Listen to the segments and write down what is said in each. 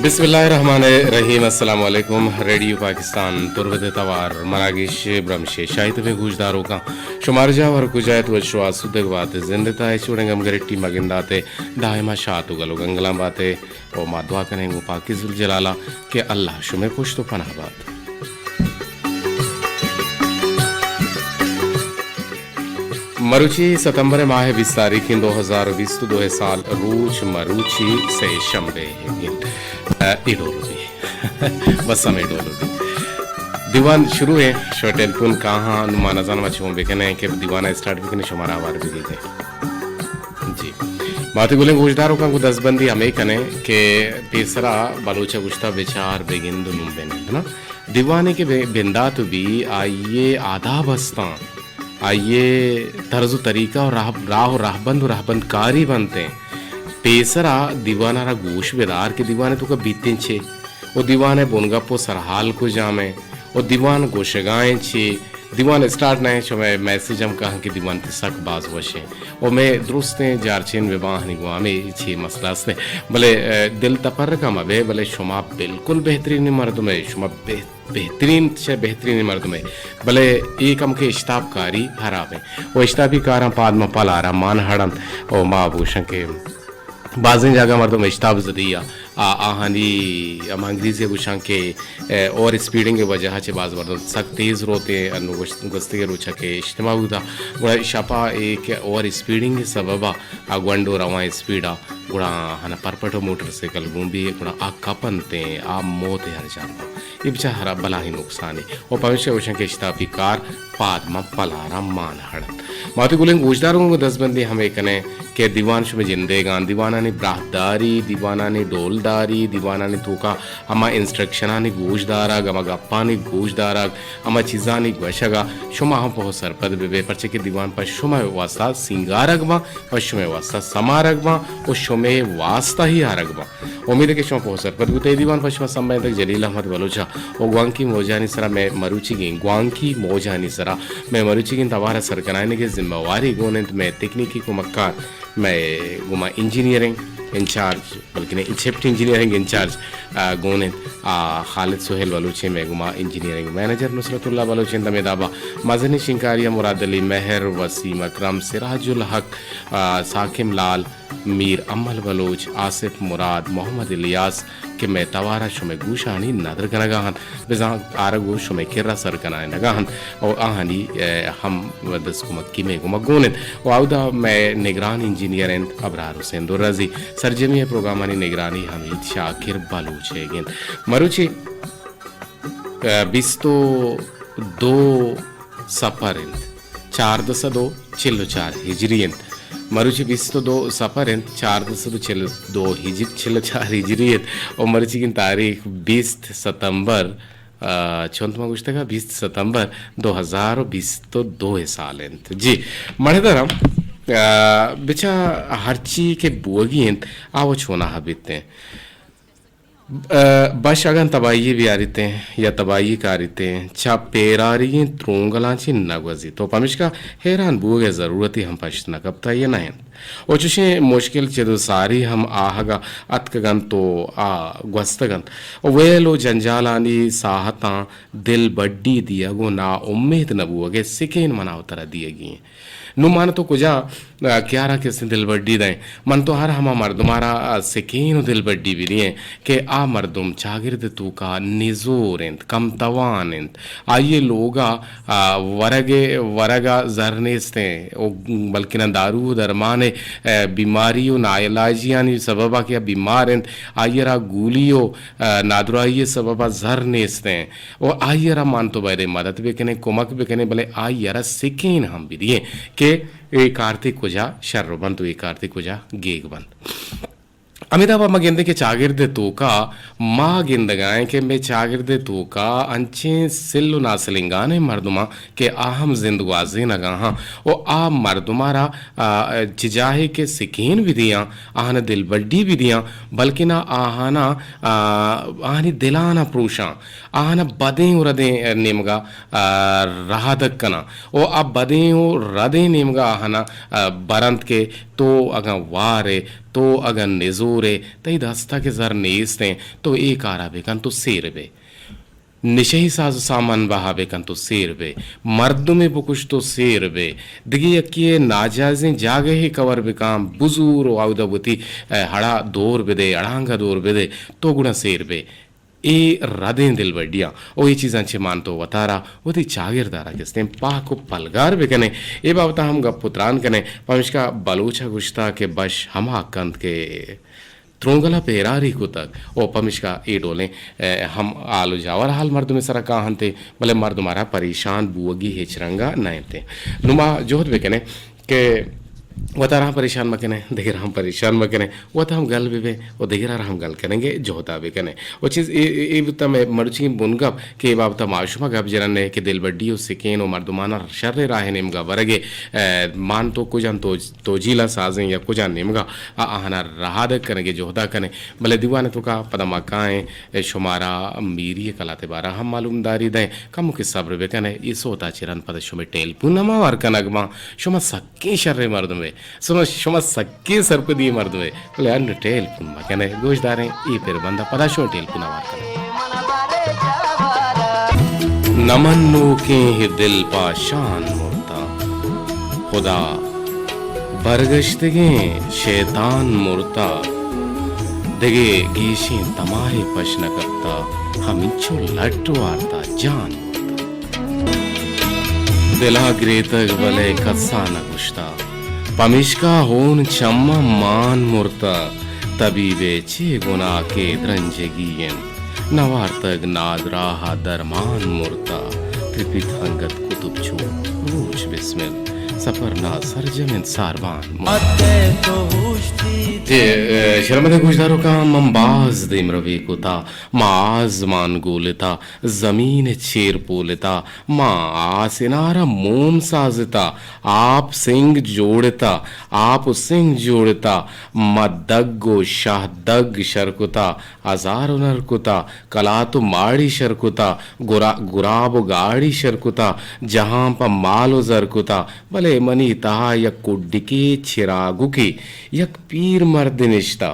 बिस्मिल्लाहिर्रहमानिर्रहीम अस्सलाम वालेकुम रेडियो पाकिस्तान तुर्वद तवार मरागिश ब्रह्मशे शाहिद वे गुजदारों का शुमारजा और कुजायत व शुआसुदग बात जिंदता है चुड़ंगम गरिट्टी मगिंदाते दायमा शातु गलो गंगलाम बाते ओ मा दुआ करेंगे पाकिजुल जलाला के अल्लाह शुमे पुश्तो पनाह बात मरुची सितंबर माह 20 तारीख 2020 दो साल रूच मरुची से शंबे इडोलुदी बस समय इडोलुदी दीवान शुरू है शो टेलीफोन कहाँ नुमाना जान मचों बेकने के दीवाना स्टार्ट भी कने शुमारा बार भी गए जी माते गुले गुजदारों का को दसबंदी हमें कने के तीसरा बलोचा गुश्ता विचार बेगिंदु नुम्बेन है ना दीवाने के बिंदा तो भी आइए आधा बस्ता आइए तर्ज तरीका और राहबंद कारी बनते हैं पेसरा दीवाना गोश बेदार के दीवाने तो का बीतें छे वो दीवाने बोनगप्पो सरहाल को जामे वो दीवान गोशगाएं छे दीवान स्टार्ट नहीं छो मैं मैसेज हम कहाँ कि दीवान ते सक बाज वशे और मैं दुरुस्त हैं जारचेन विवाह नहीं गुआ में छे मसला से भले दिल तपर का मबे भले शुमा बिल्कुल बेहतरीन मर्द में शुमा बेहतरीन मर्द में भले एक हम के इश्ताबकारी हरावे वो इश्ताबी कारा पादमा पलारा मान हड़न और माँ भूषण के बाज़ें जगह मर्दों में इश्ताब ज़दिया आहानी हम अंग्रेज़ी गुशां के और स्पीडिंग के वजह से बाज़ मर्दों सख्त तेज़ रोते गुस्ते के रुचा के इज्तिमा हुआ गुड़ा शपा एक और स्पीडिंग के सबबा गुंडो रवा स्पीडा गुड़ा हना परपटो मोटरसाइकिल घूमी गुड़ा आ कपनते आ मोते हर जाता ये बेचा हरा बला ही नुकसान है और भविष्य वशं के इश्ताबी कार पादमा पलारा मान हड़न माते गुलें गोजदारों को दसबंदी हमें कने के दीवान शुमे जिंदेगान दीवाना ने ब्राहदारी दीवाना ने डोलदारी दीवाना ने तोका अमा इंस्ट्रक्शना ने गोजदारा गमा गप्पा ने गोजदारा अमा चीज़ा ने गशगा शुमा हम बहुत सरपद बेबे परचे के दीवान पर शुमा वास्ता सिंगारगमा और शुमे वास्ता समारगमा और शुमे वास्ता ही आरगमा उम्मीद है कि शुमा बहुत सरपद गुते दीवान पर शुमा समय तक जलील अहमद बलोचा और ग्वांकी मोजानी सरा मैं मरुची गिन ग्वांकी मोजानी सरा मैं मरुची गिन तवारा सरकनाने के जिम्मेवारी गोनेंत में तकनीकी को मक्कार मैं गुमा इंजीनियरिंग इंचार्ज बल्कि नहीं शिफ्ट इंजीनियरिंग इंचार्ज गोने खालिद सोहेल बलूची में गुमा इंजीनियरिंग मैनेजर नुसरतुल्लाह बलूची दमेदाबा मजनी शिंकारिया मुराद अली महर वसीम अकरम सिराजुल हक साकिम लाल मीर अमल बलोच आसिफ मुराद मोहम्मद इलियास के मैं तवारा शुमे गुशानी नदर गनगाहन बिजा आरगो शुमे किर्रा सर कनाए नगाहन और आहानी हम दस कुमक्की में गुमगोने और आउदा मैं निगरान इंजीनियर एंड अबरार हुसैन दुर्रजी सरजमी प्रोग्रामानी निगरानी हमीद शाकिर बलूच है मरुची बिस्तो दो सफर 4 चिल्लो 4 हिजरियन मरुची 22 सफर 4 चिल्लो चिल्लो 4 हिजरियत और मरुची की तारीख 20 सितंबर चौंतमा कुछ तक 20 सितंबर 2022 साल जी मणिधरम बिचा हरची के बोगी आओ छोना हबिते हैं बश अगन तबाही भी आ रही हैं या तबाही का रही हैं चा पेरारी त्रोंगलाची नगवजी तो पमिश्का हैरान बूगे ज़रूरत ही हम पश्त नकबता ये नहीं और चुशे मुश्किल चेदो सारी हम आहगा अतकगन तो ग्वस्तगन वे लो जंजालानी साहता दिल बड्डी दिया गो ना उम्मीद नबूगे सिकेन मनाव तरह दिए गई नु मान तो कुजा क्या रहा किसने दिल बड्डी दें मन तो हर हम मर्दुमारा सिकीन दिल बड्डी भी दिए कि आ मर्दुम चागिर्द तू का निजोरेंत कम तवानेंत आइए लोगा वरगा जरनेस्ते बल्कि न दारू दरमाने बीमारियों नाइलाजियानी सबबा क्या बीमारेंत आइयरा गूलियो नादुराइये सबबा जरनेस्ते और आइयरा मान तो बैरे मदद भी कने कुमक भी कने भले आइयरा सिकीन हम भी दिए के एक कार्तिक कुजा शर्र बन तो एक कार्तिक कुजा गेग बन अमिताभ मगिंदे के चागिर्दे तोका माँ गिंदगाएं के मैं चागिर्दे तोका अंचे सिल्लु नासलिंगाने मर्दुमा के आहम जिंदगाजी नगाहा ओ आ मर्दुमारा चिजाहे के सिकीन भी दियाँ आहना दिल बड्डी भी दियाँ बल्कि ना आहना आहनी दिलाना प्रूशा आहना बदें रदें निमगा राहदक कना ओ अब बदें रदें निमगा आहना बरंत के तो अगर वारे तो अगर निजोरे तई दस्ता के जर नेस्ते तो एक आरा बेकन तो सेर बे निशही साज सामान बहाबेकन तो सेर बे मर्द में बुकुश तो सेर बे दिगी यकिए नाजाजे जागे ही कवर बेकाम बुजूर आउदबती हड़ा दूर बेदे अड़ांगा दूर बेदे तो गुणा सेर बे ए रदें दिल बड्डिया ओ ये चीज़ां छे मान तो वतारा वती चागिरदारा किस्ते पा को पलगार बेकने ए बाबता हम गप पुत्रान कने पमिश्का बलूचा गुश्ता के बश हम कंत के त्रोंगला पेरारी को तक ओ पमिश्का ए डोले हम आलू जावर हाल मर्द में सरा का हंते भले मर्द मारा परेशान बुअगी हेचरंगा नयते नुमा जोहत बेकने के वतारा परेशान मकने देहरा हम परेशान मकने वता हम गल बे वो देहरा हम गल करेंगे जोहता बे कने वो चीज़ ए बुता में मरुची बुनगप के बाबता माशुमा गप जरने के दिल बड्डी उस सेकेन ओ मर्दमाना शर्रे राह नेमगा वरगे मान तो कुजान तो जीला साजें या कुजान नेमगा आहना रहा दे करेंगे जोहता कने भले दीवाने तो का पदमा काएं शुमारा मीरी कलाते बारा हम मालूमदारी दें कम के सब्र बे कने ये सोता चिरन पद शुमे टेल पुनमा वार कनगमा शुमा सक्के शर्रे मर्द में शुमा सक्के सरपदी मर्द में बोले अन्य टेल पुनमा कने गोशदारें ई फिर बंदा पदा शो टेल पुना वार कने नमन्नो के ही दिल पा शान मुर्ता खुदा बरगश्तगे शैतान मुर्ता दगे गीशी तमाहे पशन करता हमिंचो लट्टू आरता जान दिला ग्रेतग बले कसाना गुश्ता पमिश्का होन चम्मा मान मुर्ता तभी बेचे गुना के द्रंजगियन नवार्तग नादराहा दरमान मुर्ता त्रिपित हंगत कुतुब छू रूच बिस्मिल सफरना सरजमिन सारवान शर्मदे गुजदारों का मम्बाज दिमरवी कुता माज मान गोलिता जमीन छेर पोलिता माँ आसिनारा मोम साजिता आप सिंह जोड़ता आप सिंह जोड़ता मदग्गो शाह दग शरकुता हजार नरकुता कला तो माड़ी शरकुता गुराब गाड़ी शरकुता जहां पर मालो जरकुता भले मनी तहा यक कुड्डिके छिरागुकी यक पीर मर्द निश्ता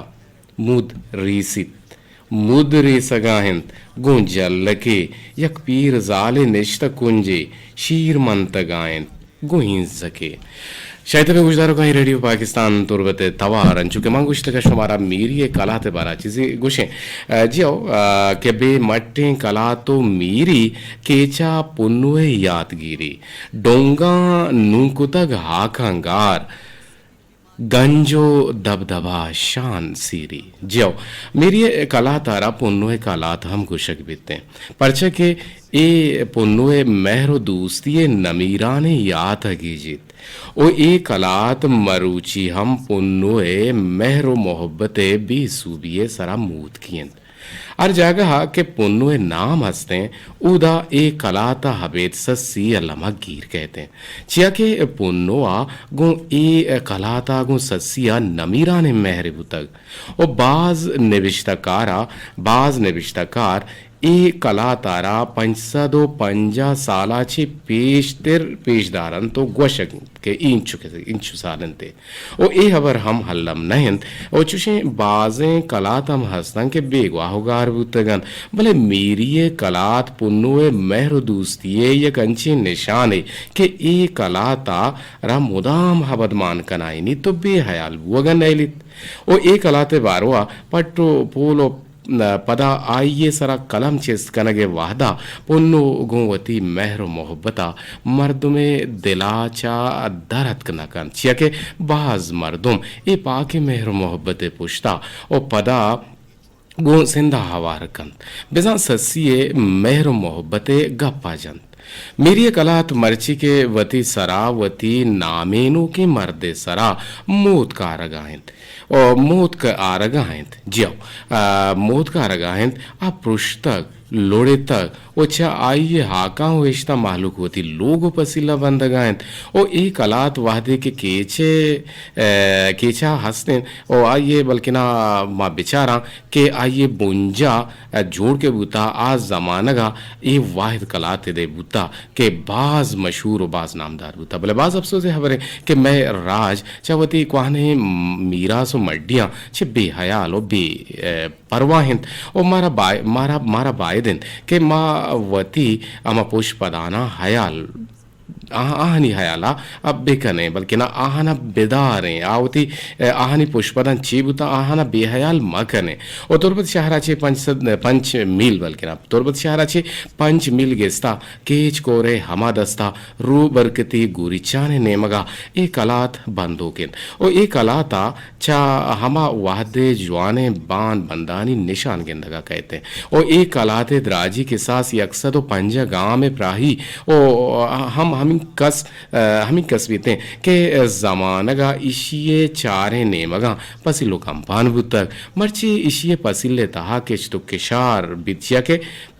मुद रीसित मुद रे सगाहिंत गुंजल लके यक पीर जाले निश्ता कुंजे शीर मंत गायन गुहिं सके शायद में गुजदारों का ही रेडियो पाकिस्तान तुरबते तवार अंचुके मांगुश्त का शुमारा मीरी कला ते बारा चीजें गुशे जियो के बे मट्टे कला तो मीरी केचा पुन्नुए यादगिरी डोंगा नूकुतग हाखंगार गंजो दबदबा शान सीरी जियो मेरी कला तारा पुन्नुए कला हम गुशक बीते परचे के ए पुन्नुए महरो दूस्ती नमीराने याद हगीजित ओ ए कलात मरुची हम पुन्नुए महरो मोहब्बते बेसूबिये सरा मूत कियन और जगह के पुन्नुए नाम हंसते उदा ए कलाता हबेत सस्सी अल्लमा गीर कहते चिया के पुन्नुआ गो ए कलाता गो सस्सिया नमीरा ने महरबू तक ओ बाज निविष्टकार ए कला तारा 550 सालाची पेशदारन तो गोशक के इंचु सालन ते ओ ए हबर हम हल्लम नहन ओ चुशे बाजें कलातम हस्तन के बेगवा होगार बुतगन भले मीरिये कलात पुन्नुए महर दूस्तिये ये कंची निशाने के ए कलाता रा मुदाम हबदमान कनाइनी तो बेहयाल वगन नैलित ओ ए कलाते बारवा पट्टो पोलो पदा आइये सरा कलम चेस कनगे वाहदा पुन्नु गुवती महर मोहब्बता मर्द में दिलाचा दरद कनकन चिया के बाज मर्दुम ए पाके महर मोहब्बते पुश्ता ओ पदा गो सिंधा हवार कंत बेजा ससिए महर मोहब्बते गप्पा जंत मेरी कलात मर्ची के वती सरावती नामेनु के मर्दे सरा मोत का रगायंत और मोत का आरगायंत जियो मोत का आरगायंत आ पृष्ठक लोड़े तक ओचा आइए हाका होइश्ता मालूक होती लोगो पसीला बंदगायन ओ ए कलात वादे के केचा हंसने ओ आइए बल्कि ना मा बेचारा के आइए बुंजा जोड़ के बूता आज जमानगा ए वाहिद कलात दे बूता के बाज मशहूर बाज नामदार बूता भले बाज अफसोस है खबर कि मैं राज चावती क्वाने मीरा सो मड्डियां छे बेहयाल ओ बे परवाहिंद ओ मारा बायदिन के मा वती अमा पुष्पदाना हयाल आहनी हयाला अब बेकने बल्कि ना आहना बेदारे आवती आहनी पुष्पदान चीबुता आहना बेहयाल मकने और तुरबत शहराचे पंच मील बल्कि ना तुरबत शहराचे 5 मील गेस्ता केच कोरे हमा दस्ता रू बरकती गुरिचाने नेमगा ए कलात बंदोकिन ओ ए कलाता चा हमा वादे जवाने बान बंदानी निशान गेंदगा कहते ओ ए कलाते द्राजी के सास यकसद पंजा गांव में प्राही ओ हम कस बीते के जमानगा इशिये चारे नेमगा पसिलो कंपान बुतक मर्ची इशिये पसिले तहा के किशार बितिया के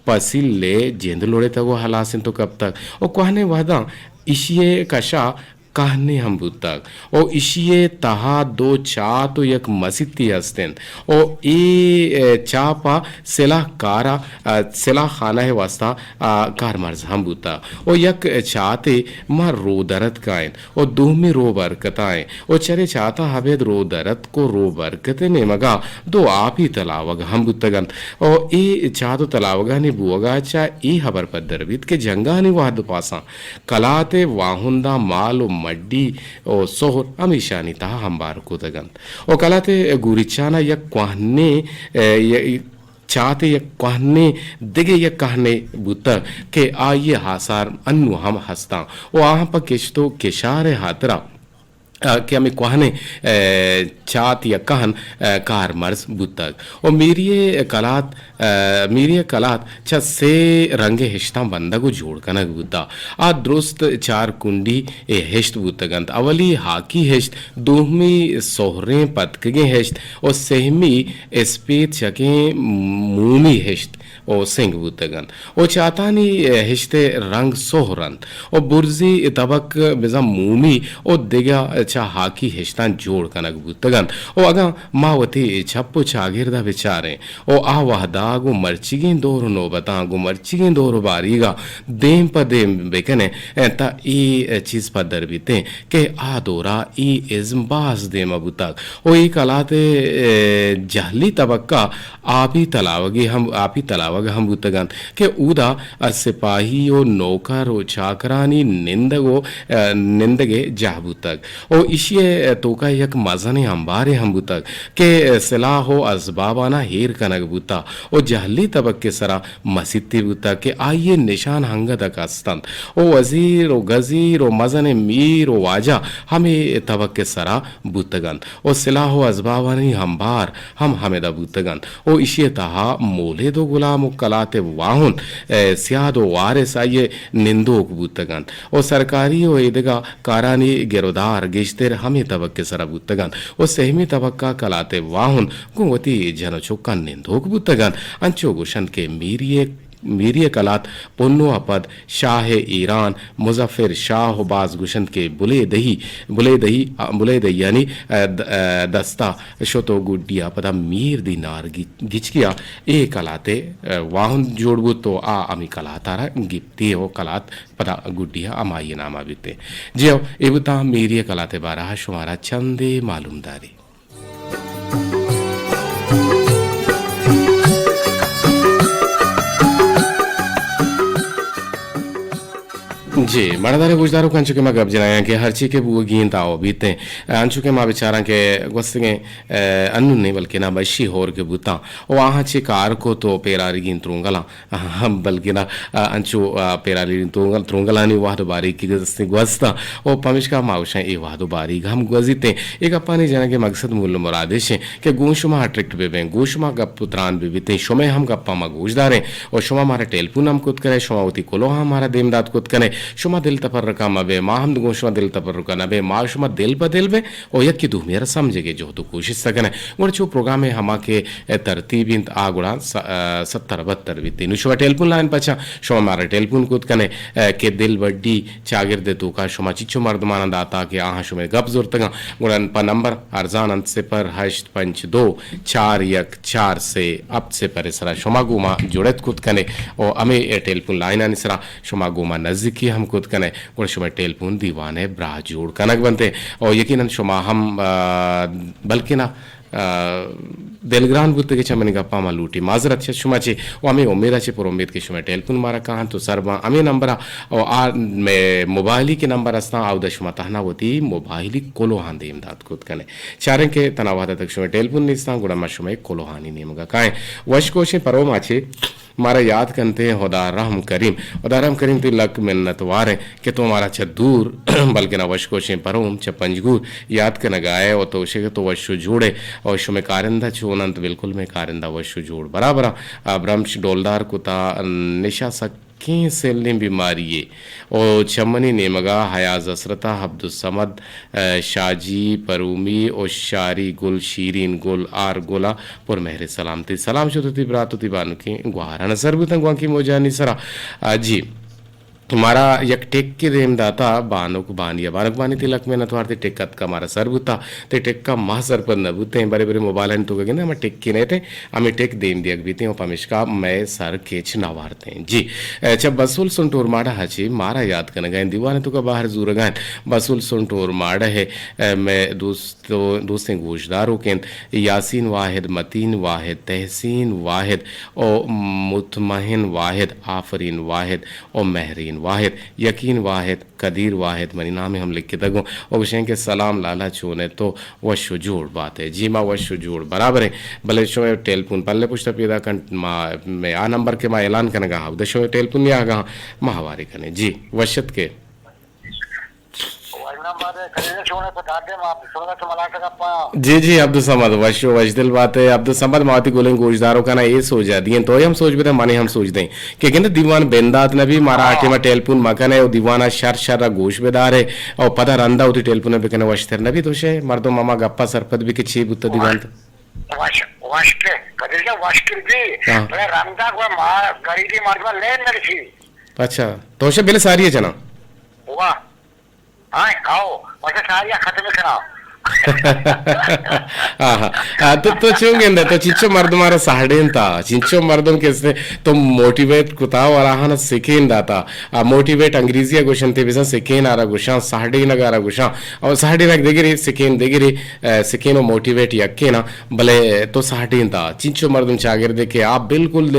पसिले जेंदलोड़े तक हलासिन तो कब तक ओ कहने वादा इशिये कशा कहने हम बुतक ओ इशिये तहा दो चा तो यक मसिती हस्तें ओ ए चापा सेला खाना है वास्ता कार मर्ज हम बुता ओ यक चाहते मा रो दरद कायन ओ दूह में रो बरकताएं ओ चरे चाहता हवेद रो दरद को रो बरकते ने मगा दो आप ही तलावग हम बुतगन ओ ए चा तो तलावगा ने बुवगा चा ए हबर पर दरबित के जंगा ने वाद पासा कलाते वाहुंदा माल मड्डी ओ सोहर हमेशानी तहा हम बार को तगन ओ कलाते गुरिचाना यक क्वाहने चाहते यक कहने दिगे यक कहने बुता के आइए हासार अन्नु हम हंसता ओ आहाँ पर किश्तो किशारे हातरा कि हमें कहने चात या कहन कार मर्ज बुतक और मेरी कलात छ से रंगे हिश्ता बंदा को जोड़ कनक बुता आ दुरुस्त चार कुंडी ए हिश्त बुतगंत अवली हाकी हिश्त दूहमी सोहरे पतकगे हिश्त और सहमी स्पेत छके मूमी हिश्त ओ सिंह बुतगन ओ चातानी हिश्ते रंग सोहरन ओ बुर्जी तबक बिजा मूमी ओ दिगा चा हाकी हिश्तान जोड़ कनक बुतगन ओ अगा मावती छप्पो चागिरदा बेचारे ओ आ वहदागो मर्चिगिन दोरो नो बतागो मर्चिगिन दोरो बारीगा देम पर देम बेकने ता ई चीज पर दरबिते के आ दोरा ई इज्म बाज देम बुतक ओ ई कलाते जहली तबक्का आपी तलावगे हम बुतगन के उदा सिपाही ओ नौकर ओ चाकरानी निंदगे जाबुतक ओ इशिये तोका यक मजने अंबारे हम बुतक के सलाह हो असबाबाना हेर कनक बुता ओ जहली तबक के सरा मसिती बुतक के आइए निशान हंगत अकस्तन ओ वजीर ओ गजीर ओ मजने मीर ओ वाजा हमें तबक के सरा बुतगन ओ सलाह हो असबाबानी अंबार हम हमेदा बुतगन ओ इशिये तहा मोले दो गुलाम कलाते वाहुन सियादो वारिस आइए निंदोक बुतगन ओ सरकारी ओ इदगा कारानी गिरोदार गिश्तेर हमें तबक के सरा बुतगन ओ सहमी तबक्का कलाते वाहुन गुवती जनचोक्का निंदोक बुतगन अंचो गुशन के मीरिय कलात पुन्नो अपद शाह ईरान मुजफ्फर शाह बाज गुशन के बुले दही यानी दस्ता शोतो गुड्डिया पदा मीर दिनार गिचकिया ए कलाते वाहन जोड़बू तो आ अमी कलातारा गिप्ती हो कलात पदा गुड्डिया अमाई नामा बीते जियो एबुता मीरिय कलाते बारह शुमारा चंदे मालूमदारी जी मर्दारे गुजदारो कंचु के मा गब जनाया के हर ची के बुआ गींद आओ बीते अंचु के मा बेचारा के गुस्से अन्नु नहीं बल्कि ना बशी होर के बुता ओ आहा ची कार को तो पेरारी गींद त्रुंगला हम बल्कि ना अंचु पेरारी त्रुंगला नहीं वाह बारी की गुस्से गुस्ता ओ पमिश का माउशा ए वाह बारी हम गुजिते एक अपनी जना के मकसद मूल मुरादेश है कि गोशुमा ट्रिक्ट बेबे गोशुमा गप पुत्रान बेबीते शुमे हम गप्पा मा गुजदारे और शुमा हमारा टेलपुन हम कुत करे शुमावती कोलो हमारा देमदात कुत करे shuma dil tafarruka mabe ma ham dugo shuma dil tafarruka nabe ma shuma dil pa dil be o yakki du mera samjege jo to कोशिश सकने गोड़ चो प्रोग्राम है हमा के तरतीब इंत आगुड़ा 70-72 बीती नुशवा टेलीफोन लाइन पचा शो मारा टेलीफोन कूद कने के दिल वड्डी चागिर दे तो का शोमा चिच्चो मर्दमाना दाता के आहा शुमे गप जोरतगा गुड़न पर नंबर अर्जान अंत से पर 852-414 से अब से पर सरा शोमा गुमा जुड़त कूद कने और हमें टेलीफोन लाइन निसरा शोमा गुमा नजदीकी हम कूद कने गुड़ शोमा टेलीफोन दीवाने ब्राह जोड़ कनक बनते और यकीनन शोमा हम बल्कि ना दिलग्रान बुद्ध के चमन गप्पा मा लूटी माजरत छे शुमाचे ओ हमें उम्मीद छे पर उम्मीद के शुमा टेलीफोन मारा कहां तो सरबा हमें नंबर और आ में मोबाइल के नंबर अस्ता आउ द शुमा तहना होती मोबाइल कोलो हांदे इमदाद खुद कने चारे के तनावादा तक शुमा टेलीफोन निस्ता गुड़ा मा शुमा कोलो हानी नेमगा काए वश कोशे परो माचे मारा याद करते हैं खुदारहम करीम ती लक मिन्नत वारे कि तुम्हारा छ दूर बल्कि ना वश कोशे परोम छ पंजगूर याद के नगाए और तो उसे तो वशु जोड़े और शु में कारिंदा छूनंत बिल्कुल में कारिंदा वशु जोड़ बराबर ब्रह्मश डोलदार कुता निशा सक की सेलिम बीमारी और चमनी नेमगा हयाज असरता अब्दुल शाजी परूमी और शारी गुल शीरीन गुल आर गोला पुर मेहर सलामती सलाम शुद्धि ब्रातुति बानु की गुहारा नसर बुतंग गुआ की मोजानी सरा जी हमारा यक टेक के रेम दाता बानुक बानी तिलक में नथवार ते टेकत का हमारा सर बुता ते टेक का मा सर पर नबुते बड़े बड़े मोबाइल तो गए ना हम टेक के नेटे हमें टेक देन दिया बीते और पमिशका मैं सर केच नवारते हैं जी जब बसुल सुनटोर माड़ा हची मारा याद करने गए दीवाने तो का बाहर जूर गए बसुल सुनटोर माड़ा है मैं दोस्तें गोशदारों के यासीन वाहिद मतीन वाहिद तहसीन वाहिद और मुतमहिन वाहिद आफरीन वाहिद और महरीन वाहिद यकीन वाहिद कदीर वाहिद मनी नाम हम लिख के दगो और विषय के सलाम लाला चूने तो वह शुजूड़ बात है जी माँ वह शुजूड़ बराबर है भले शो टेलीफोन पल्ले पुछता पैदा कर मैं आ नंबर के माँ ऐलान करने गा दशो टेलीफोन में आ गा महावारी करने जी वशत के जी जी अब्दुल समद वशो वजदिल बात है अब्दुल समद माती गोलें गोशदारों का ना ये सोच जाती हैं तो हम सोच भी माने हम सोच दें कि कहते दीवान बेंदात नबी मारा आटे में टेलीफोन मकन है और दीवाना शर गोश बेदार है और पता रंदा होती टेलीफोन पे कहने वशतर नबी तो शे मर्दो मामा गप्पा सरपत भी किसी बुत्ता दीवान तो अच्छा तो शे बिल सारी है जना आओ सारी खत्म करा तो चूंगे तो चिंचो मर्द मारा साढ़ेन था चिंचो मर्दम कैसे तो मोटिवेट कुता और आहान सिखेन दाता मोटिवेट अंग्रेजी गुशन थे बिसा सिखेन आरा गुशा साढ़े नगा आरा गुशा और साढ़े नग देगिरी सिखेन और मोटिवेट यक्के ना भले तो साढ़ेन था चिंचो मर्दम चागिर देखे आप बिल्कुल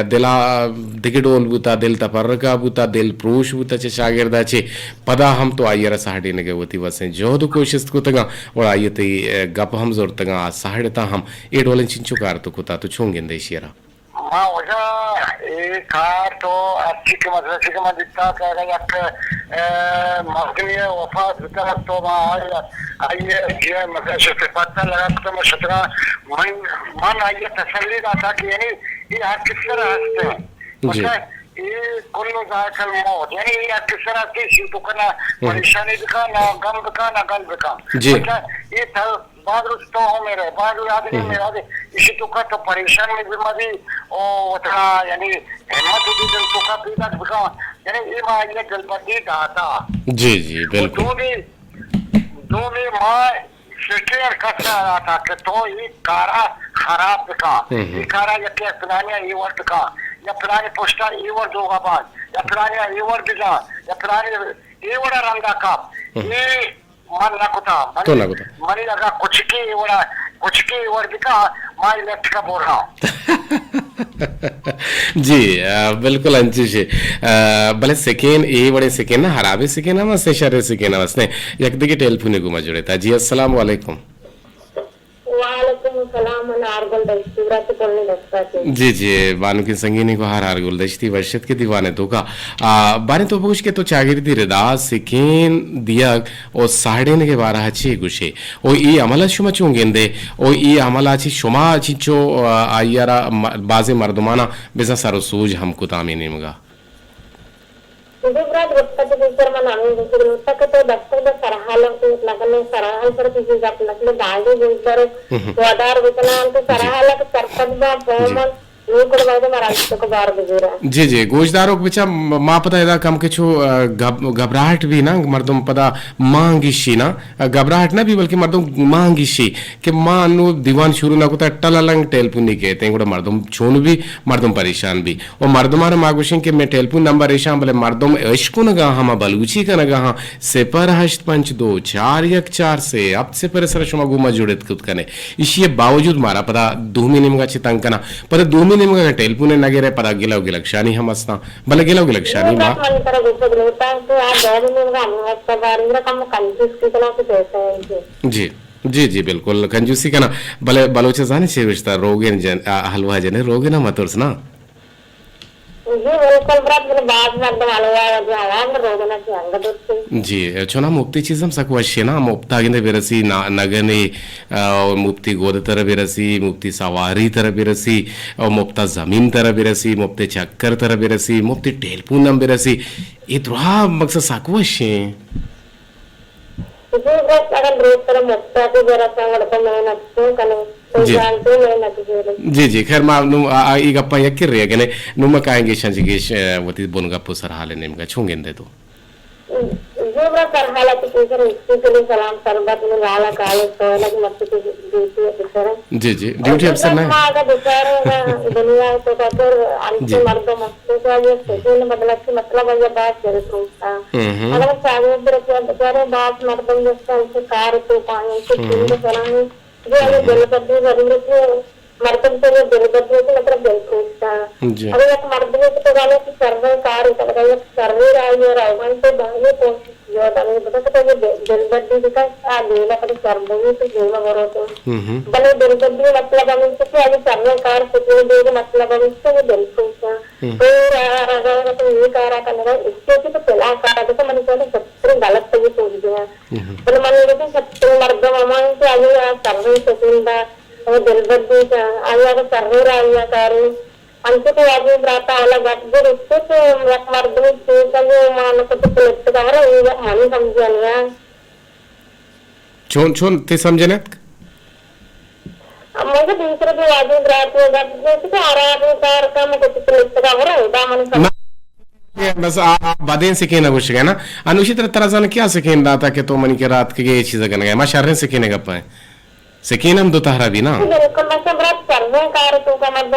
दिला दिगडोल बुता दिल तफरका बुता दिल प्रोश बुता चे शागिर्दा चे पदा हम तो आइरा साढ़े नगे होती वसे जो तो कोशिश कुतगा और आइए ते गप हम जोर तगा साढ़ता हम ए डोलन चिंचो कार तो कुता तो छोंगे देशियरा मां वजा ए कार तो अच्छी के मतलब दिखता कहेगा एक मगनी वफात तरफ तो आइए ये मतलब से पता लगा तो मैं शतरा मन आइए तसल्ली आता कि यानी ये हर किस तरह हंसते हैं ये कुल्लू जाकल मौत यानी ये किस तरह की शिव करना परेशानी दिखा ना गम दिखा ना गल दिखा जी ये था बाद तो हो मेरे बाद आदमी मेरा इसी तो का तो परेशान में बीमारी और उतना यानी हिम्मत भी दिल तो का पीड़ा दिखा यानी ये मां ये गलबती दाता जी जी बिल्कुल दो में मां शेयर करता रहा था कि तो ये कारा खराब दिखा ये कारा ये क्या पुराने ये वर्ड का या पुराने पोस्टर ये वर्ड होगा बाद या पुराने ये वर्ड दिखा या पुराने ये वर्ड रंगा का ये मन नकुता मनी लगा कुछ की वर्ड दिखा माई लेफ्ट का बोल रहा जी बिल्कुल अंची से भले सेकेंड ए बड़े सेकेंड ना हराबे सेकेंड ना मस्ते शरे सेकेंड ना मस्ते एक दिखे टेलीफोन को मजुड़े था जी अस्सलाम वालेकुम जी जी बानु की संगीनी को हार गुलदश्ती वर्षत के दीवाने तो का बारे तो पूछ के तो चागिरदी रदा सेकेंड दिया और साढ़े ने के बारह अच्छी गुशे ओ ई अमला शुमा चुंगेंदे ओ ई अमला अच्छी शुमा अच्छी चो आयारा बाजे मर्दमाना बेसा सारो सूज हमको तामी निमगा Itu berat berpati pikir mana nih pikir utak itu dokter udah sarahalang tuh lakukan sarahal seperti juga lakukan baju juga wadah bukan tuh sarahalang ke serpat bah peman ये कुछ बात हमारा तो कबार बिगड़ा जी जी गोशदारों के बिचा माँ पता है कम के छो घबराहट भी ना मर्दों पता मांगिशी ना घबराहट ना भी बल्कि मर्दों मांगिशी कि माँ नु दीवान शुरू ना कुता टललंग टेलपुनी कहते हैं गुड़ा मर्दों छोन भी मर्दों परेशान भी और मर्दों मारे मागुशिं के मैं टेलपुन नंबर रेशान भले मर्दों इश्को नगा हम बलूची का नगा हाँ सेपर हश्त पंच दो चार यक चार से अब से पर सर शुमा गुमा जुड़त कुत कने इसी बावजूद मारा पता दूमी निमगा चितांकना पता दूमी निमगा टेलपुने नगेरे पता गिलाव गिलक्षानी हम अस्ता भले गिलाव गिलक्षानी माँ मन तरह गुस्सा होता है तो आप बहुत दिन का अनुभव कबार इधर कम कंफ्यूज की तरह से कहते हैं जी जी जी बिल्कुल कंजूसी का ना भले बलोचिस्तानी से रिश्ता रोगे हलवा जने रोगे ना मतुर्स ना जी बिल्कुल बराबर मेरे बाद में एकदम हलवा जो आवाज में रोगना चाहिए दोस्तों जी छोना मुक्ति चीज हम सकवाशी ना मुक्ता गिंदे बिरसी नगने और मुक्ति गोद तरह बिरसी मुक्ति सवारी तरह बिरसी और मुक्ता जमीन तरह बिरसी मुक्ति चक्कर तरह बिरसी मुक्ति टेलपूनम बिरसी ये द्रोहा मकसद सकवाशी जी बस अगर रोज तरह मुक्ता की जरा सा वड़ता मेहनत तो कने जी जी जी खैर मा नु ई गप्पा यक्की रे गने नु म कायंगे शंजिगे वती बोन गप्पो सर हाले नेम का छुंगेंदे तो जी बस सर हालत पूछर इसके लिए सलाम सरबत में लाला काले तो लग मत की ड्यूटी अफसर जी जी ड्यूटी अफसर ना आगे बेचारे दुनिया तो कर अंत मर्द मस्त तो ये स्टेशन बदला की मतलब है बात कर सकता अगर चाहे बेचारे बात मर्द जैसा उसे कार तो पानी से तीन चलाने जो ये दिल बदली जरूरत है मर्द से ये दिल बदली तो मतलब दिल टूटता अगर एक मर्द ने तो गाने की सर्वे कार उतर गई सर्वे आई और आवाज तो बाहर पहुंच जो तने बता तो ये दिल बदली का आ लेला पर सर्वे तो जेल में वरो तो भले दिल बदली मतलब हम से कि अभी सर्वे कार से जो दे मतलब हम से दिल टूटता तो अगर तो ये कार का लगा इसके तो पहला कार तो मैंने कहा सब गलत तो ये सोच दिया भले मान लो कि सब मर्द मामा से आगे सर्वे से और दिल बदली का आया तो सर्वे आया कार अंत तो आगे ब्राता अलग बात उससे तो एक मर्द में चीज़ जो मान को तो पुलिस का है ये मानी समझ लिया छोन छोन ते समझे ना अब मुझे दूसरे भी आगे ब्रात में बात जैसे कि आराम कार का मैं कुछ पुलिस का है उदा मन समझ बस बादेन से कहना कुछ है ना अनुचित तरह से क्या से कहना था कि तो मन के रात के ये चीज़ करने गए मैं शहर से कहने का पाए सेकेंड हम दो तारा भी ना बिल्कुल मैं सब रात सर्वे कार तो का मर्द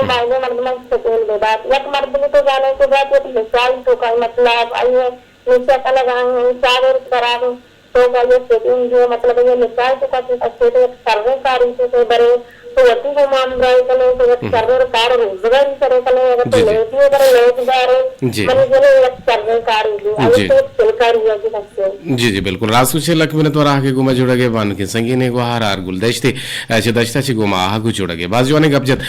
में सुकून दे बात एक मर्द ने तो जाने के बाद ये मिसाल तो का मतलब आइए नीचे का लगाएंगे चार करा दो तो का ये सेकेंड जो मतलब ये मिसाल तो का अच्छे तो सर्वे कार तो बड़े तो वती को मान रहे चले तो सर्वे कार रोजगार करे चले अगर तो लेती अगर लेट जा रहे मैंने चले एक सर्वे कार अभी तो सरकारी है कि सबसे जी जी बिल्कुल रासु से लक में तो राह के गुमा जुड़ा के बान के संगी ने को हार गुलदश्ते ऐसे दश्ता से गुमा आहा को जुड़ा के बाजू ने गबजत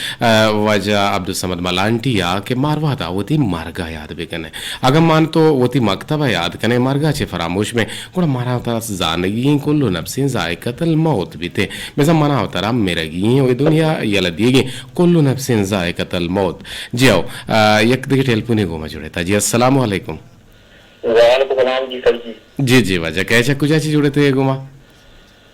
वजह अब्दुल समद मलांटी या के मारवा था वती मारगा याद भी कने अगर मान तो वती मकतबा याद कने मारगा छे फरामोश में कोड़ा मारा होता जानगी कुल्लु नफ्सिन जायकतल मौत भी थे मैं सब मना होता राम मेरा गी दुनिया यला दिएगी कुल्लु नफ्सिन जायकतल मौत जी आओ एक दिखे टेलपुनी गुमा जुड़े था जी अस्सलाम वालेकुम वालेकुम सलाम जी सर जी जी वजह कैसा कुछ ऐसी जुड़े थे गुमा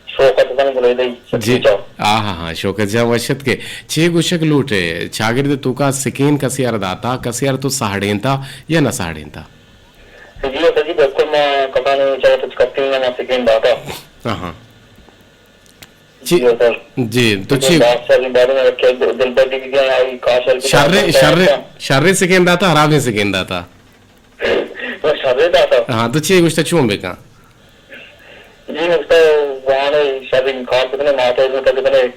शौकत बन बोले दई जी हाँ हाँ शौकत जा वशत के छे गुशक लूटे छागिर तो का सिकीन कसियार दाता कसियार तो साहडेंता या न साहडेंता जी बिल्कुल मैं कपाने चाहे कुछ करती हूं मैं सिकीन दाता हाँ जी जी तो छे शर्रे सिकीन दाता हराबे सिकीन दाता शर्रे दाता हाँ तो छे गुश्ता छूं बेका जी उसका वाले शर्रिन कार कितने माता है कितने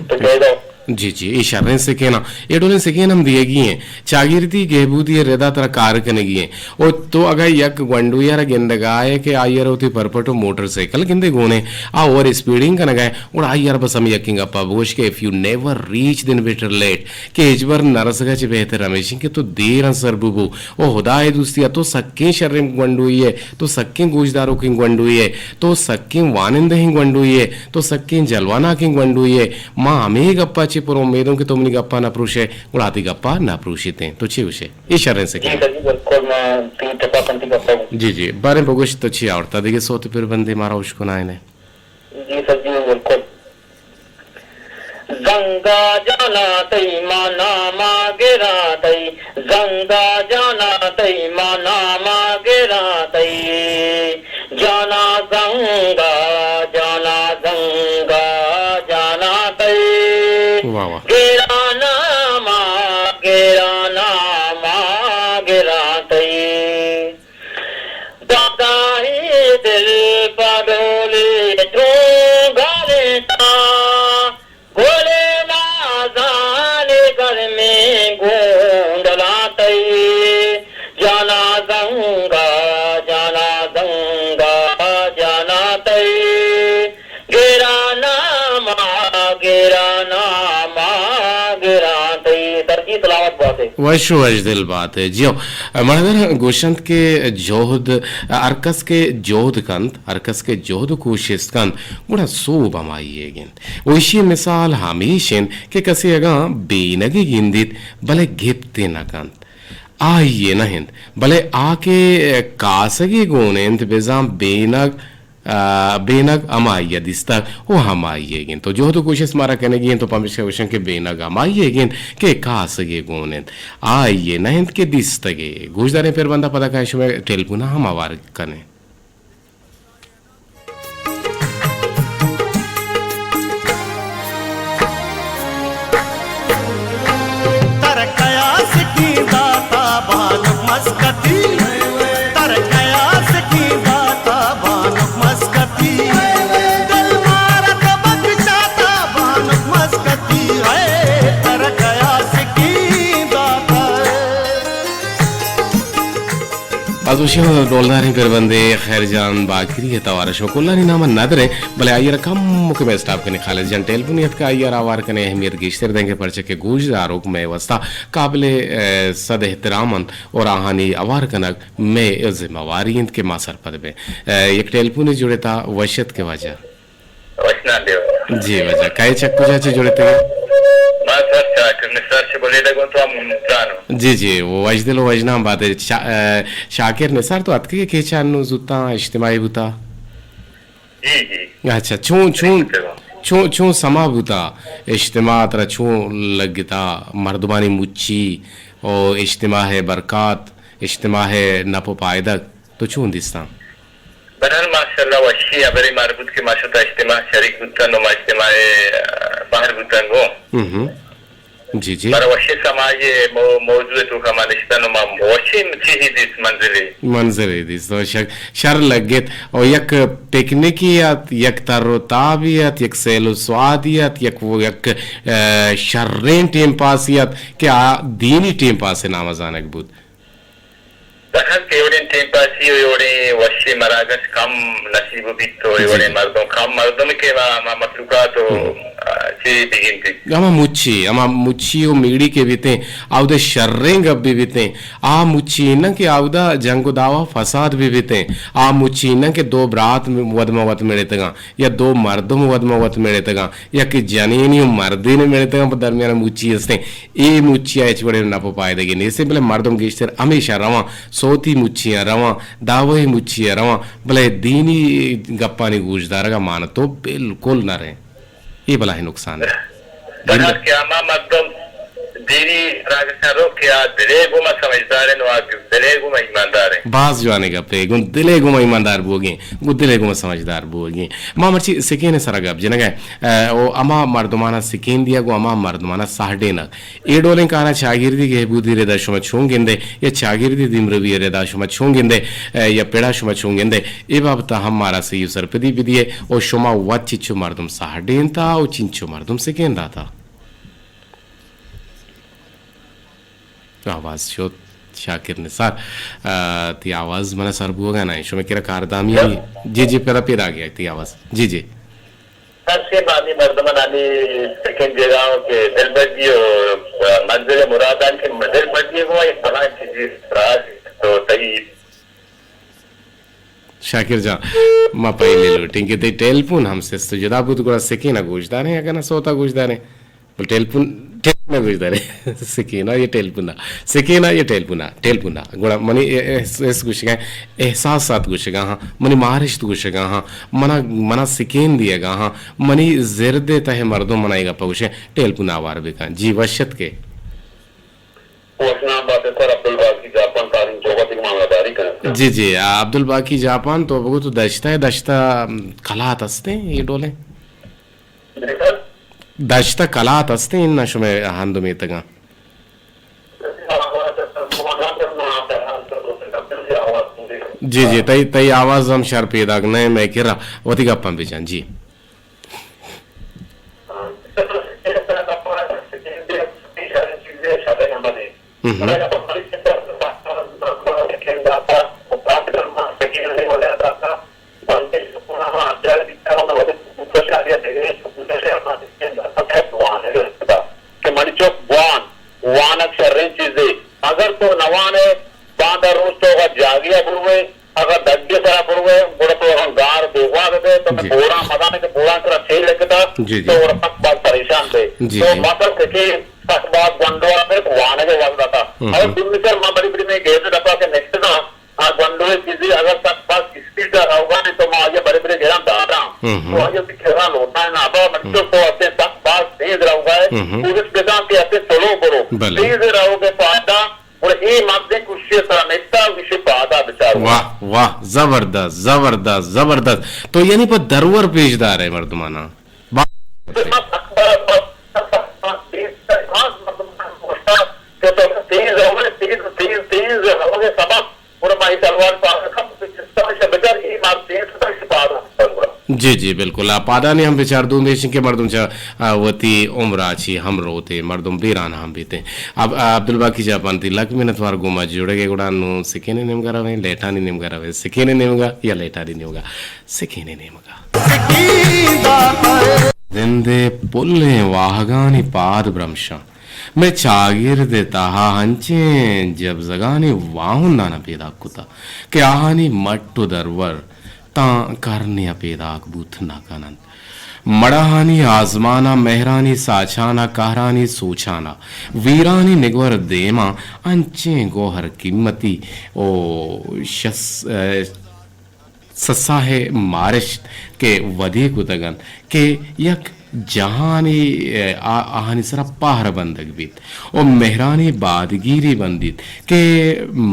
तो कह दो जी जी ये शर्रें से कहना ये डोले से कहना हम दिए गए हैं चागिरती गेबूती रेदा तरह कार करने गए और तो अगर यक गंडू यार गेंदगाए के आयर होती परपटो मोटरसाइकिल गिंदे गोने आ और स्पीडिंग करने गए और आयर बस हम यकिंग अपा बोश के इफ यू नेवर रीच दिन बेटर लेट के इजबर नरसगा चे बेहतर रमेश के तो देर अंसर बुबू ओ खुदाए दोस्तिया तो सक्के शर्रें गंडुई है तो सक्के गोजदारों की गंडुई है तो सक्के वानिंदे ही गंडुई है तो सक्के जलवाना की गंडुई है माँ हमें गप्पा चे ची पर उम्मीदों की तुमनी गप्पा ना प्रूशे उड़ाती गप्पा ना प्रूशिते तो ची उसे ये शरण से जी सर जी बिल्कुल मैं 3% करता हूँ जी बारे बगुश तो ची आवडता देखिए सोते फिर बंदे मारा उसको ना इन्हें जी सर जी बिल्कुल गंगा जाना तई माना मागेरा तई गंगा जाना तई माना मागेरा तई जाना गंगा जाना गंगा जाना तई वाह वाह गेरा नामा गेरा तई दादा ही दिल पडोले तो गाले ता गोले लाजाने घर में गोंडला तई जाना गंगा जाना तई गेरा नामा गेरा तई सर जी सलामत बात है वश दिल बात है जियो मणिधर गोशंत के जोहद अरकस के जोहद कोशिश कंत गुड़ा सूब अमाइये गिंद वैशी मिसाल हमेशन के कसे अगा बेनगी गिंदित भले गिप्ते न कंत आइये न हिंद भले आके कासगी गोनेंत बेजाम बेनग अमाइया दिस्तक वो हमाइये गिन तो जो तो कोशिश मारा कहने गिन तो पमिशा वशन के बेनग अमाइये गिन के कासगे गोनेंत आइये न हिंद के दिस्तगे गुजदारे फिर बंदा पता का में टेलपुना हम आवार कने अदुशियो डोलदारी फिर बंदे खैर जान बाकरी है तवारशो कुल्लानी नाम नदरे भले आयर कम मुके में स्टाफ के खालिद जन टेलपुनियत का आयर आवार कने अहमियत गिश्तर देंगे परचे के गुजदारों में वस्ता काबिले सद एहतरामन और आहानी आवार कनक में जिम्मेवारियत के मासर पद में एक टेलपुनी जुड़े था वशत के वजह जी वजह कई चक्कू चाचे जुड़े थे जी वो वजदिलो वजना बात है शाकिर निसार तो अतके के चानु जुता इज्तिमाई बुता जी अच्छा छू समा बुता इज्तिमा तरा छू लगता मर्दमानी मुच्ची और इज्तिमा है बरकत इज्तिमा है नपो पायदक तो छू दिस्ता बरहल माशाल्लाह वशी अबरी मारबूत के माशुता इज्तिमा शरीक बुतन और इज्तिमा बाहर बुतन वो जी पर वशी समाज मौजूद तो कमानिस्तान में वशी मची दिस मंजिले दिस तो शर लगेत और यक पिकनिकियत यक तरोताबियत यक सेलो स्वादियत यक वो यक शर्रेन टीम पासियत क्या दीनी टीम पास है नामजानक बुत दखल केवड़े टीम पासी योड़े वशी मरागस कम नसीब बितो योड़े मर्दों के वा मखलूका तो अमा मुच्छी ओ मीड़ी के बीते आवदे शर्रेंग अब भी बीते आ मुच्छी न के आवदा जंगो दावा फसाद भी बीते आ मुच्छी न के दो ब्रात वदमवत मिले तगा या दो मर्दों वदमवत मिले तगा या कि जनीनी मर्दी ने मिले तगा दरमियान मुच्छी हस्ते ए मुच्छी एच बड़े न पो पाए देगे ने से भले मर्दों के इश्तेर हमेशा रवा सोती मुच्छियां रवा दावे मुच्छियां रवा भले दीनी गप्पानी गूजदार का मान तो बिल्कुल न रहे ये भला है नुकसान है क्या मर्दम दीनी रागसारो क्या दिले गुमा समझदार है नवाज दिले गुमा ईमानदार है बाज जो आने का पे गुन दिले गुमा ईमानदार बोगे गुन दिले गुमा समझदार बोगे मां मर्ची सिकेने सरगब जिनगे ओ अमा मर्दमाना सिकेन दिया गो अमा मर्दमाना साहडे न ए डोले काना चागिरदी के बुद्धि रे दाशुमा छूंगिंदे या चागिरदी दिमरवी रे दाशुमा छूंगिंदे या पेड़ा शुमा छूंगिंदे ए बाबता हमारा से यूसर पदी बिदिए ओ शुमा वचिचु मर्दम साहडेन ता ओ चिंचु मर्दम सिकेन राता आवाज शो शाकिर निसार ती आवाज मना सरबू होगा ना शो में किरा कारदामी जी पेरा पेरा गया ती आवाज जी सबसे बादी मर्दमन आनी सेकंड जगह के दिलबजी और मंजिल मुरादान के दिलबजी को एक बड़ा चीज राज तो तई शाकिर जा मा पहले लूटिंग के ते टेलीफोन हमसे तो जुदा बुत गोड़ा सेके ना गोजदार है अगर ना सोता गोजदार है टेलपुन टेलपुना गुजदारे सिकीना ये टेलपुना सिकीना ये टेलपुना टेलपुना गुड़ा मनी एस गुशगा एहसासात गुशगा हाँ मनी मारिश गुशगा हाँ मना सिकीन दिएगा हाँ मनी ज़िरदे तहे मर्दों मनाएगा पहुँचे टेलपुना वार बिका जी वशत के जी जी अब्दुल बाकी जापान तो बगु तो दश्ता कलात असते ये डोले दश्ता कलात असते इन नशो में हांदो में तगा जी जी तई तई आवाज हम शर पैदा गने मैं किरा वती गप्पा बेचान जी अगर तो नवाने बांधा रोज तो जागिया बुरवे अगर दग्गे सरा बुरवे बुरा तो हम गार बेवा दे तो मैं बोरा मदाने के बोरा करा छेल लेता तो और पक बात परेशान थे तो मतलब के पक बात गंडोआ पे वाने के वाला था और दिन में मां बड़ी बड़ी में गए थे डब्बा के नेक्स्ट ना आ गंडोए चीज अगर तक पास स्पीड का होगा नहीं तो मैं आगे बड़े बड़े घेरा दादा तो आगे भी घेरा होता है ना अब बच्चों को अपने तक पास तेज रहोगा पूरे बेटा के अपने चलो करो तेज रहोगे तो आदा और ये माध्यम कुछ नेता विषय पादा विचार वाह वाह जबरदस्त जबरदस्त जबरदस्त तो यानी पर दरवर पेशदार है मर्दमाना जी जी बिल्कुल आप पादा ने हम विचार दूं देश के मर्दुम वती उम्र छी हम रोते मर्दुम बीरान हम बीते अब अब्दुल बाकी जापान ती लक मिनट वार गुमा जोड़े के गुड़ा नु सिकेने नेम करावे लेटानी नेम करावे सिकेने नेमगा या लेटानी नेमगा सिकेने नेमगा जिंदे पुल्ले वाहगानी पाद ब्रह्मशा मैं चागिर देता हंचे जब जगानी वाहुंदा ना पेदा कुता के आहानी मट्टू दरवर ता करने पेदाक बूथ ना कानन मड़ाहानी आजमाना मेहरानी साछाना कहरानी सोचाना वीरानी निगवर देमा अंचे गोहर कीमती ओ सस्सा है मारिश के वधे कुतगन के यक जहानी आहानी सरा पाहर बंदक बीत और मेहरानी बादगीरी बंदित के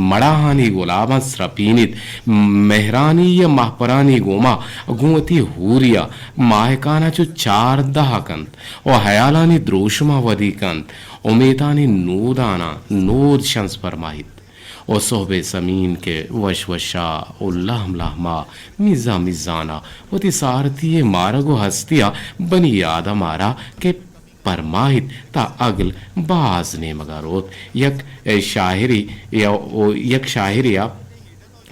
मड़ाहानी गुलाबा स्रपीनित मेहरानी या महपरानी गोमा गुमती हूरिया माहकाना जो चार दहाकंत और हयालानी द्रोशमा वधिकंत उमेदानी नूदाना नूद शंस परमाहित ओ सोहबे समीन के वशवशा उल्लाहमा मिजा मिजाना वती सारती मारगो हस्तिया बनी याद मारा के परमाहित ता अगल बाज ने मगारोत यक शायरी या यक शायरिया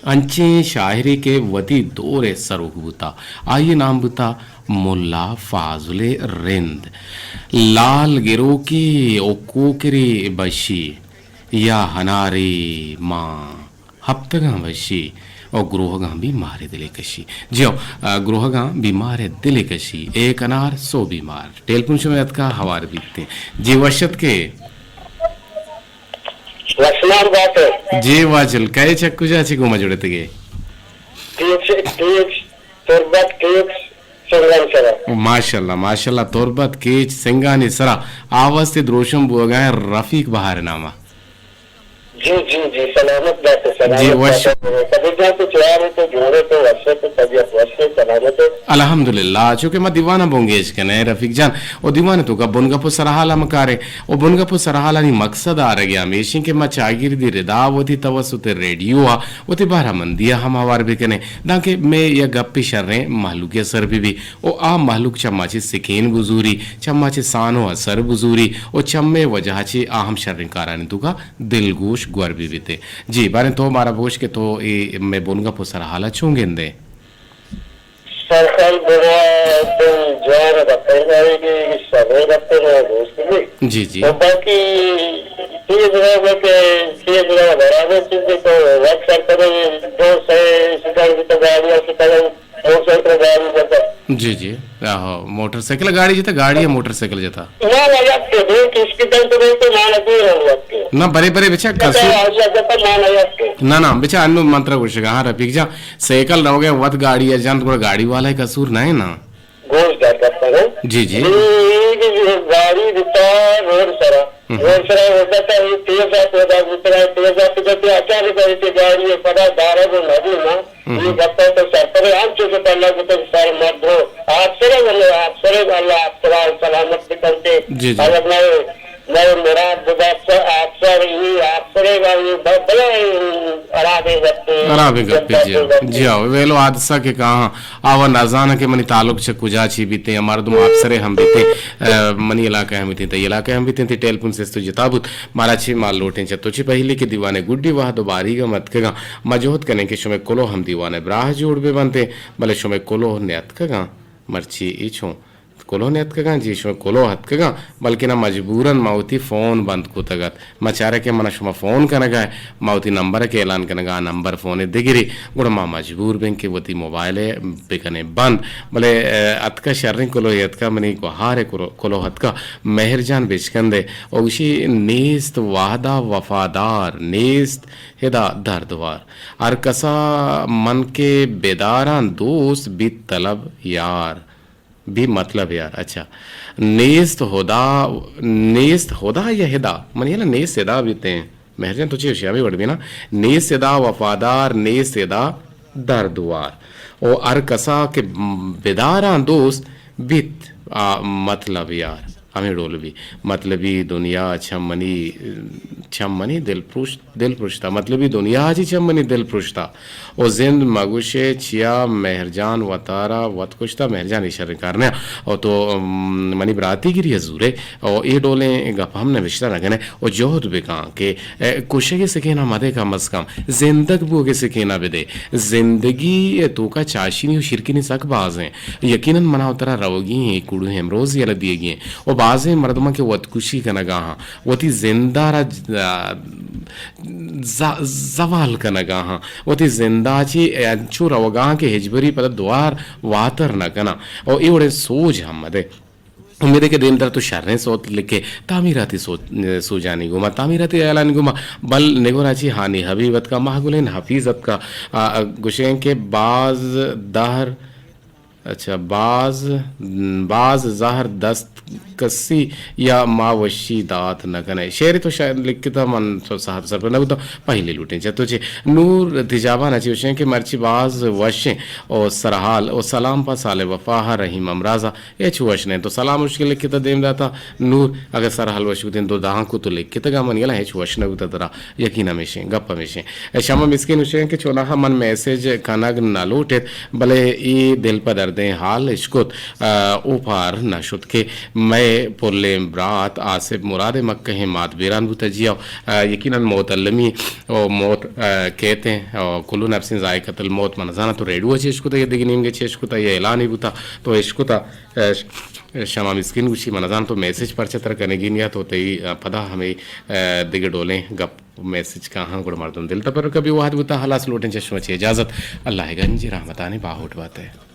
अंचे शायरी के वती दोरे सरुख बुता आइए नाम बुता मुल्ला फाजुले रिंद लाल गिरो की ओ कोकरी बशी या हनारे माँ हफ्तगा वशी और ग्रोहगा बीमार दिले कशी जो ग्रोहगा बीमार दिले कशी एक अनार सो बीमार टेलपुन शमयत का हवार बीतते जी वशत के लक्ष्मण बात जी वाचल कहे चक्कू जाची गुमा जुड़ते गए माशाल्लाह माशाल्लाह तोरबत केच सिंगानी सरा आवाज से द्रोशम बुआगाए रफीक बहार नामा जी जी जी सलामत बात है अल्हम्दुलिल्लाह चूंकि मैं दीवाना बोंगेज के नए रफीक जान और दीवाने तो का बुनगपो सरहाला मकारे और बुनगपो सरहाला नी मकसद आ रहा गया मेशिंग के मैं चागिर दी रिदा वती तवसुते रेडियो आ वती बारह मंदिया हम आवार भी कने दांके मैं या गप्पी शर्रे मालूक या सर भी ओ आ मालूक चम्माची सिकेन बुजूरी चम्माची सानो असर बुजूरी और चम्मे वजहाची आहम शर्रिन कारानी तुका दिलगोश गुर भी बीते जी बारे तो हमारा बोश के तो ये मैं बोलूंगा पुसर हाला चूंगेंदे सरकार बोला तो जोर बताएगा कि सभी रखते हैं दोस्त भी जी जी तो बाकी चीज रहे के चीज रहे बराबर चीज तो वक्त करते दो से शिकार की तो गाड़ियाँ शिकार दो से तो गाड़ी जाता जी जी मोटरसाइकिल गाड़ी जता गाड़ी या मोटरसाइकिल जता ना लगते दो किसके तक तो ना लगे लगते ना बरे बरे बेचा कसू ना लगते ना बेचा अनु मंत्र कुछ हाँ रफीक जा साइकिल रहोगे वत गाड़ी या जान थोड़ा गाड़ी वाला है कसूर नहीं ना गोश करता है जी जी गाड़ी दिता रोड सरा होता था ये तेज होता दूसरा तेज आते अचानक ऐसी गाड़ी है पता 12 को नदी ना ये बता तो सर हम चुके पहले तो सारे मत हो आपसरे वाला आपसरा सलामत निकलते अगर मैं मेरा अफसर ही आपसरे वाली बड़े अराबे गप्पे जी आओ वेलो हादसा के कहा आवा नाजाना के मनी ताल्लुक से कुजा छी बीते हमारे तुम आपसरे हम बीते मनी इलाका हम बीते इलाका हम बीते टेलीफोन से तो जताबुत मारा छी माल लोटे चतो छी पहले के दीवाने गुड्डी वाह दोबारी का मत कगा मजोहत करने के शुमे कोलो हम दीवाने ब्राह जोड़ बे बनते भले शुमे कोलो न्यात कगा मर्ची इछो कोलो नेत कगा जी शुमे कोलो हत कगा बल्कि ना मजबूरन माउती फोन बंद को तगत मचारे के मन शुमा फोन कनगा माउती नंबर के ऐलान कनगा नंबर फोन दिगिरी गुड़ मा मजबूर बैंक के वती मोबाइल बेकने बंद भले अतका शर्रिंग कोलो यतका मनी को हारे कोलो हतका मेहरजान बेचकंदे औशी नेस्त वादा वफादार नेस्त हिदा दर्दवार और कसा मन के बेदारान दोस्त भी तलब यार भी मतलब यार अच्छा नेस्त होदा या हिदा मन ये ना नेस्त हिदा बीते हैं मेहरजान तो चाहिए भी बढ़ भी ना नेस्त हिदा वफादार नेस्त हिदा दर्दवार और अर कसा के बेदारा दोस्त बित मतलब यार हमें डोलवी मतलबी दुनिया छमनी दिल पुरुषता मतलबी दुनिया जी छमनी दिल पुरुषता और जिंद मगुशे छिया मेहरजान वतारा वत कुछता मेहरजान इशारे करने और तो मनी बराती गिरी हजूरे और ये डोले गप हमने विश्ता रखने और जोहद बेका के कुशे के सकेना मदे का मस्कम जिंदग बो के सकेना बेदे जिंदगी तो का चाशी नहीं शिरकी नहीं सक बाज हैं यकीनन मना उतरा रवगी कुड़ू हम रोज ये दिए और बाज़ मर्दमा के वतकुशी का नगाहा वती जिंदारा जवाल का नगाहा वती जिंदाची अंचू रवगाह के हिजबरी पद द्वार वातर न कना और ये सोच हम मदे उम्मीद के दिन तो शर्रे सोत लिखे तामीराती सो जानी गुमा तामीराती ऐलान गुमा बल नेगोराची हानि हबीबत का महगुलेन हफीजत का गुशें के बाज दहर अच्छा बाज ज़हर दस्त कस्सी या मावशी दात न कने शेर तो शायद लिखता मन तो साहब सर पर न तो पहले लूटें तो चे नूर तिजाबा न चे के मर्ची बाज वशे और सरहाल और सलाम पा साले वफाह रहीम अमराजा ये छुवश ने तो सलाम मुश्किल लिखता देम दाता नूर अगर सरहाल वशु दिन तो दाह को तो लिखता गा मन गला है छुवश न उता तरा यकीन हमेशे गप हमेशे शमा मिस्किन उशे के चोना मन मैसेज कनग न लूटे भले ई दिल पर दर्दे हाल इश्कुत ऊपर न शुद के मैं पुरले ब्रात आसिफ मुराद मक्के हैं मात बेरान बुता जिया यकीनन मौत अल्लमी और मौत कहते हैं और कुल्लू नफ्सिन ज़ायक़तुल मौत मनजाना तो रेडियो चेशकुता ये दिगिनीम के चेशकुता ये ऐलान ही बुता तो इश्कुता शमा मिस्किन गुशी मनजान तो मैसेज पर चतर करने गिनिया तो तई पता हमें दिगे डोलें गप मैसेज कहाँ गुड़ मर्दम दिल पर कभी वाद बुता हलास लोटें चश्मा इजाज़त अल्लाह गंजी रहमतानी बाहुट बात है।